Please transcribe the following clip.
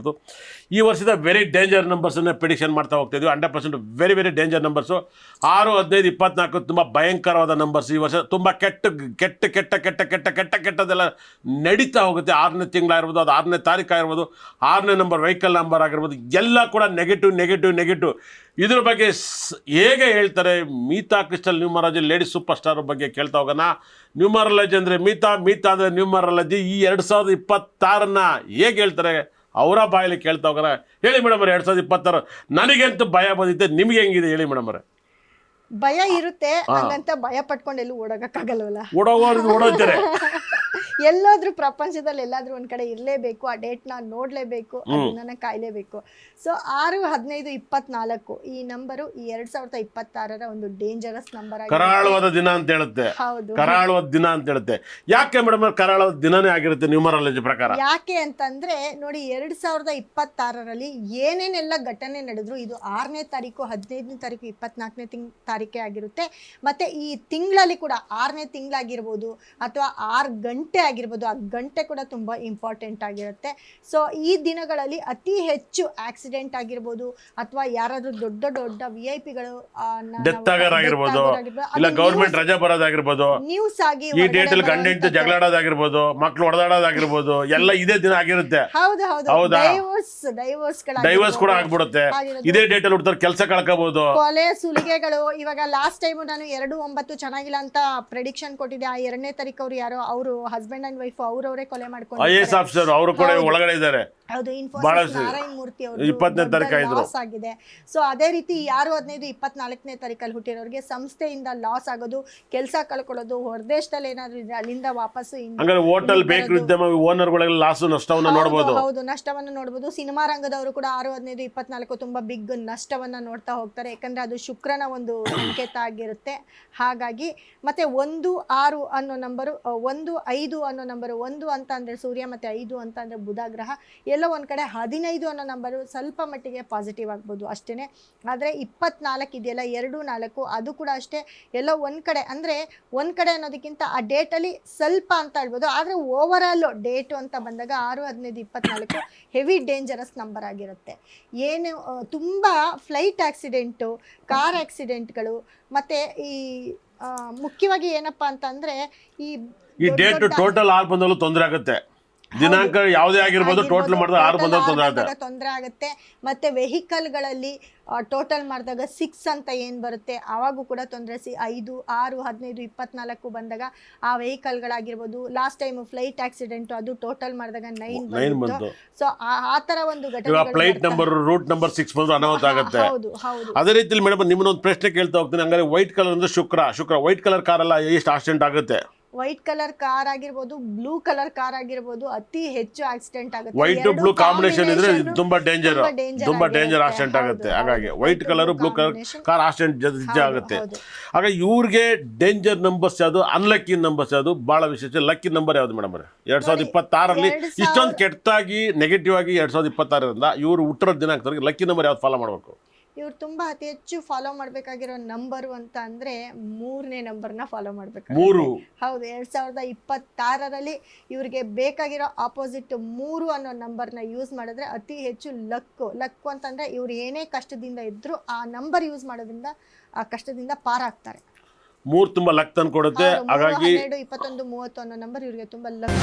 ಹೇಳ್ಬೋದು. ಈ ವರ್ಷದ ವೆರಿ ಡೇಂಜರ್ ನಂಬರ್ಸನ್ನು ಪ್ರಿಡಿಕ್ಷನ್ ಮಾಡ್ತಾ ಹೋಗ್ತಾ ಇದ್ವಿ. 100% ವೆರಿ ವೆರಿ ಡೇಂಜರ್ ನಂಬರ್ಸು. 6, 15, 24 ತುಂಬ ಭಯಂಕರವಾದ ನಂಬರ್ಸ್. ಈ ವರ್ಷ ತುಂಬ ಕೆಟ್ಟದೆಲ್ಲ ನಡೀತಾ ಹೋಗುತ್ತೆ. 6ನೇ ತಿಂಗಳಾಗಿರ್ಬೋದು, ಅದು 6ನೇ ತಾರೀಕು ಆಗಿರ್ಬೋದು, 6ನೇ ನಂಬರ್ ವೆಹಿಕಲ್ ನಂಬರ್ ಆಗಿರ್ಬೋದು, ಎಲ್ಲ ಕೂಡ ನೆಗೆಟಿವ್. ಇದ್ರ ಬಗ್ಗೆ ಹೇಗೆ ಹೇಳ್ತಾರೆ Meeta crystal numerology lady super star ಬಗ್ಗೆ ಕೇಳ್ತಾ ಹೋಗೋಣ. ನ್ಯೂಮರಾಲಜಿ ಅಂದರೆ ಮೀತಾ ಅಂದರೆ ನ್ಯೂಮರಾಲಜಿ. ಈ 2026 ಹೇಗೆ ಹೇಳ್ತಾರೆ ಅವರ ಬಾಯಲ್ಲಿ ಕೇಳ್ತಾ ಹೋಗೋಣ. ಹೇಳಿ ಮೇಡಮ್ ಅವರೇ, 2026 ನನಗಂತೂ ಭಯ ಬಂದಿತ್ತೆ, ನಿಮ್ಗೆ ಹೆಂಗಿದೆ ಹೇಳಿ ಮೇಡಮ್ ಅವರೇ. ಭಯ ಇರುತ್ತೆ, ಹಂಗಂತ ಭಯ ಪಟ್ಕೊಂಡು ಎಲ್ಲೂ ಓಡೋಗಕ್ಕಾಗಲ್ವಲ್ಲ. ಓಡೋಗ್ತಾರೆ ಎಲ್ಲಾದ್ರೂ ಪ್ರಪಂಚದಲ್ಲಿ ಎಲ್ಲಾದ್ರೂ ಒಂದ್ ಕಡೆ ಇರ್ಲೇಬೇಕು, ಆ ಡೇಟ್ ನ ನೋಡ್ಲೇಬೇಕು, ಅದನ್ನ ಕಾಯ್ಲೇಬೇಕು. ಸೊ 6, 15, 24 ಈ ನಂಬರು ಈ 2026 ಒಂದು ಡೇಂಜರಸ್ ನಂಬರ್ ಆಗಿದೆ. ಕರಾಳವಾದ ದಿನ ಅಂತ ಹೇಳುತ್ತೆ. ಹೌದು, ಕರಾಳವಾದ ದಿನ ಅಂತ ಹೇಳುತ್ತೆ. ಯಾಕೆ ಮೇಡಮ್ ಕರಾಳವಾದ ದಿನನೇ ಆಗಿರುತ್ತೆ ನ್ಯೂಮರಾಲಜಿ ಪ್ರಕಾರ? ಯಾಕೆ ಅಂತಂದ್ರೆ ನೋಡಿ, 2026 ಏನೇನೆಲ್ಲ ಘಟನೆ ನಡೆದ್ರು, ಇದು 6ನೇ ತಾರೀಕು, 15ನೇ ತಾರೀಕು, 24ನೇ ತಾರೀಕೆ ಆಗಿರುತ್ತೆ. ಮತ್ತೆ ಈ ತಿಂಗಳಲ್ಲಿ ಕೂಡ 6ನೇ ತಿಂಗಳಾಗಿರ್ಬೋದು ಅಥವಾ 6 ಗಂಟೆ ಆಗಿರ್ಬೋದು, ಆ ಗಂಟೆ ಕೂಡ ತುಂಬಾ ಇಂಪಾರ್ಟೆಂಟ್ ಆಗಿರುತ್ತೆ. ಸೊ ಈ ದಿನಗಳಲ್ಲಿ ಅತಿ ಹೆಚ್ಚು ಆಕ್ಸಿಡೆಂಟ್ ಆಗಿರ್ಬೋದು, ಅಥವಾ ಯಾರಾದ್ರೂ ದೊಡ್ಡ VIP-ಗಳು ಡೆತ್ ಆಗಿರ್ಬೋದು, ಇಲ್ಲ ಗವರ್ಮೆಂಟ್ ರಜೆ ಬರೋದಾಗಿರ್ಬೋದು, ನ್ಯೂಸ್ ಆಗಿ ಈ ಡೇಟ್ ಅಲ್ಲಿ ಗಂಡ ಹೆಂಡತಿ ಜಗಳಾಡೋದಾಗಿರ್ಬೋದು, ಮಕ್ಳು ಹೊಡೆದಾಡೋದಾಗಿರ್ಬೋದು, ಎಲ್ಲ ಇದೇ ದಿನ ಆಗಿರುತ್ತೆ. ಹೌದು, ಡೈವರ್ಸ್ ಕೂಡ ಆಗ್ಬಿಡುತ್ತೆ. ಇದೇ ಡೇಟ್ ಅಲ್ಲಿ ಹುಡ್ತಾರೆ, ಕೆಲಸ ಕಳ್ಕೋಬಹುದು, ಕೊಲೆ ಸುಲಿಗೆಗಳು. ಇವಾಗ ಲಾಸ್ಟ್ ಟೈಮ್ ನಾನು 2-9 ಚೆನ್ನಾಗಿಲ್ಲ ಅಂತ ಪ್ರೆಡಿಕ್ಷನ್ ಕೊಟ್ಟಿದ್ದೆ. ಆ 2ನೇ ತಾರೀಕು ಅವ್ರು ಯಾರೋ ಅವರು ಹಸ್ಬೆಂಡ್ ಅಂಡ್ ವೈಫ್ ಅವರವರೇ ಕೊಲೆ ಮಾಡ್ಕೊಂಡು, IAS ಆಫೀಸರ್ ಅವರು ಕೂಡ ಒಳಗಡೆ ಇದ್ದಾರೆ. ಹೌದು, ಇನ್ಫೋಸಿಸ್ ನಾರಾಯಣ ಮೂರ್ತಿ ಅವರು 20ನೇ ತಾರೀಕು ಲಾಸ್ ಆಗಿದೆ. ಸೊ ಅದೇ ರೀತಿ 6, 15, 24ನೇ ತಾರೀಕಲ್ಲಿ ಹುಟ್ಟಿರೋರಿಗೆ ಸಂಸ್ಥೆಯಿಂದ ಲಾಸ್ ಆಗೋದು, ಕೆಲಸ ಕಳ್ಕೊಳ್ಳೋದು, ಹೊರದೇಶದಲ್ಲಿ ಏನಾದ್ರು ಇದ್ರೆ ಅಲ್ಲಿಂದ ವಾಪಸ್ಸು ಹೋಟೆಲ್ ಬೇಕರಿ ಉದ್ಯಮ ಓನರ್ಗಳಿಗೆ ಲಾಸ್ ನಷ್ಟವನ್ನ ನೋಡಬಹುದು. ಹೌದು, ನಷ್ಟವನ್ನು ನೋಡಬಹುದು. ಸಿನಿಮಾ ರಂಗದವರು ಕೂಡ 6, 15, 24 ತುಂಬಾ ಬಿಗ್ ನಷ್ಟವನ್ನ ನೋಡ್ತಾ ಹೋಗ್ತಾರೆ. ಯಾಕಂದ್ರೆ ಅದು ಶುಕ್ರನ ಒಂದು ಸಂಕೇತ ಆಗಿರುತ್ತೆ. ಹಾಗಾಗಿ ಮತ್ತೆ 1, 6 ಅನ್ನೋ ನಂಬರು, 1, 5 ಅನ್ನೋ ನಂಬರು, 1 ಅಂತ ಅಂದ್ರೆ ಸೂರ್ಯ, ಮತ್ತೆ 5 ಅಂತ ಅಂದ್ರೆ ಬುಧ ಗ್ರಹ. ಎಲ್ಲೋ ಒಂದ್ ಕಡೆ 15 ಅನ್ನೋ ನಂಬರು ಸ್ವಲ್ಪ ಮಟ್ಟಿಗೆ ಪಾಸಿಟಿವ್ ಆಗ್ಬೋದು ಅಷ್ಟೇನೆ. ಆದ್ರೆ 24 ಇದೆಯಲ್ಲ, 2, 4 ಅದು ಕೂಡ ಅಷ್ಟೇ. ಎಲ್ಲೋ ಒಂದ್ ಕಡೆ ಅಂದ್ರೆ ಒಂದ್ ಕಡೆ ಅನ್ನೋದಕ್ಕಿಂತ ಆ ಡೇಟ್ ಅಲ್ಲಿ ಸ್ವಲ್ಪ ಅಂತ ಹೇಳ್ಬೋದು. ಆದ್ರೆ ಓವರ್ ಆಲ್ ಡೇಟು ಅಂತ ಬಂದಾಗ 6, 15, 24 ಹೆವಿ ಡೇಂಜರಸ್ ನಂಬರ್ ಆಗಿರುತ್ತೆ. ಏನು ತುಂಬಾ ಫ್ಲೈಟ್ ಆಕ್ಸಿಡೆಂಟು, ಕಾರ್ ಆಕ್ಸಿಡೆಂಟ್ಗಳು, ಮತ್ತೆ ಈ ಮುಖ್ಯವಾಗಿ ಏನಪ್ಪಾ ಅಂತಂದ್ರೆ ಈ ಡೇಟ್ ಟೋಟಲ್ 6 ಬಂದಲ್ಲೂ ತೊಂದರೆ ಆಗುತ್ತೆ. ದಿನಾಂಕ ಯಾವುದೇ ಆಗಿರ್ಬೋದು, ಟೋಟಲ್ ಮಾಡಿದಾಗ 6 ಬಂದಾಗ ತೊಂದರೆ ಆಗುತ್ತೆ. ಮತ್ತೆ ವೆಹಿಕಲ್ಗಳಲ್ಲಿ ಟೋಟಲ್ ಮಾಡಿದಾಗ 6 ಅಂತ ಏನ್ ಬರುತ್ತೆ ಆವಾಗೂ ಕೂಡ ತೊಂದರೆ. 5, 6, 15, 24 ಬಂದಾಗ ಆ ವೆಹಿಕಲ್ಗಳಾಗಿರ್ಬೋದು. ಲಾಸ್ಟ್ ಟೈಮ್ ಫ್ಲೈಟ್ ಆಕ್ಸಿಡೆಂಟ್ ಅದು ಟೋಟಲ್ ಮಾಡಿದಾಗ 9 ಬಂತು. ಸೊ ಆ ತರ ಒಂದು ಘಟನೆ, ಫ್ಲೈಟ್ ನಂಬರ್, ರೂಟ್ ನಂಬರ್ 6 ಬಂದ್ರೆ ಅನಾಹುತ ಆಗುತ್ತೆ. ಅದೇ ರೀತಿಯಲ್ಲಿ ಮೇಡಮ್ ನಿಮ್ಮನ್ನೊಂದು ಪ್ರಶ್ನೆ ಕೇಳ್ತಾ ಹೋಗ್ತೀನಿ. ಹಂಗಾರೆ ವೈಟ್ ಕಲರ್ ಅಂದ್ರೆ ಶುಕ್ರ ವೈಟ್ ಕಲರ್ ಕಾರ್ ಎಲ್ಲ ಎಷ್ಟು ಆಕ್ಸಿಡೆಂಟ್ ಆಗುತ್ತೆ? ವೈಟ್ ಕಲರ್ ಕಾರ್ ಆಗಿರ್ಬೋದು, ಬ್ಲೂ ಕಲರ್ ಕಾರ್ ಆಗಿರ್ಬೋದು, ಅತಿ ಹೆಚ್ಚು ಆಕ್ಸಿಡೆಂಟ್ ಆಗುತ್ತೆ. ವೈಟ್ ಬ್ಲೂ ಕಾಂಬಿನೇಷನ್ ಇದ್ರೆ ತುಂಬಾ ಡೇಂಜರ್ ಆಕ್ಸಿಡೆಂಟ್ ಆಗುತ್ತೆ. ಹಾಗಾಗಿ white colour blue colour car accident ಆಗುತ್ತೆ. ಆಗ ಇವ್ರಿಗೆ ಡೇಂಜರ್ ನಂಬರ್ಸ್ ಯಾವುದು, ಅನ್ಲಕ್ಕಿ ನಂಬರ್ಸ್ ಯಾವುದು, ಬಹಳ ವಿಶೇಷ ಲಕ್ಕಿ ನಂಬರ್ ಯಾವುದು ಮೇಡಮ್? 2026 ಇಷ್ಟೊಂದು ಕೆಟ್ಟಾಗಿ ನೆಗೆಟಿವ್ ಆಗಿ 2026 ಇವ್ರು ಹುಟ್ಟಿರೋ ದಿನಾಂಕದವರೆಗೆ ಲಕ್ಕಿ ನಂಬರ್ ಯಾವ್ದು ಫಾಲೋ ಮಾಡಬೇಕು? ಇವ್ರು ತುಂಬಾ ಅತಿ ಹೆಚ್ಚು ಫಾಲೋ ಮಾಡ್ಬೇಕಾಗಿರೋ ನಂಬರು ಅಂತ ಅಂದ್ರೆ 3ನೇ ನಂಬರ್ನ ಫಾಲೋ ಮಾಡ್ಬೇಕು. ಹೌದು, 2026 ಇವ್ರಿಗೆ ಬೇಕಾಗಿರೋ ಆಪೋಸಿಟ್ 3 ಅನ್ನೋ ನಂಬರ್ನ ಯೂಸ್ ಮಾಡಿದ್ರೆ ಅತಿ ಹೆಚ್ಚು ಲಕ್ಕು ಅಂತಂದ್ರೆ ಇವ್ರು ಏನೇ ಕಷ್ಟದಿಂದ ಇದ್ರು ಆ ನಂಬರ್ ಯೂಸ್ ಮಾಡೋದ್ರಿಂದ ಆ ಕಷ್ಟದಿಂದ ಪಾರಾಗ್ತಾರೆ. 3 ತುಂಬಾ ಲಕ್ ತಂದು ಕೊಡುತ್ತೆ. ಹಾಗಾಗಿ 12, 21, 30 ಅನ್ನೋ ನಂಬರ್ ಇವ್ರಿಗೆ ತುಂಬಾ ಲಕ್.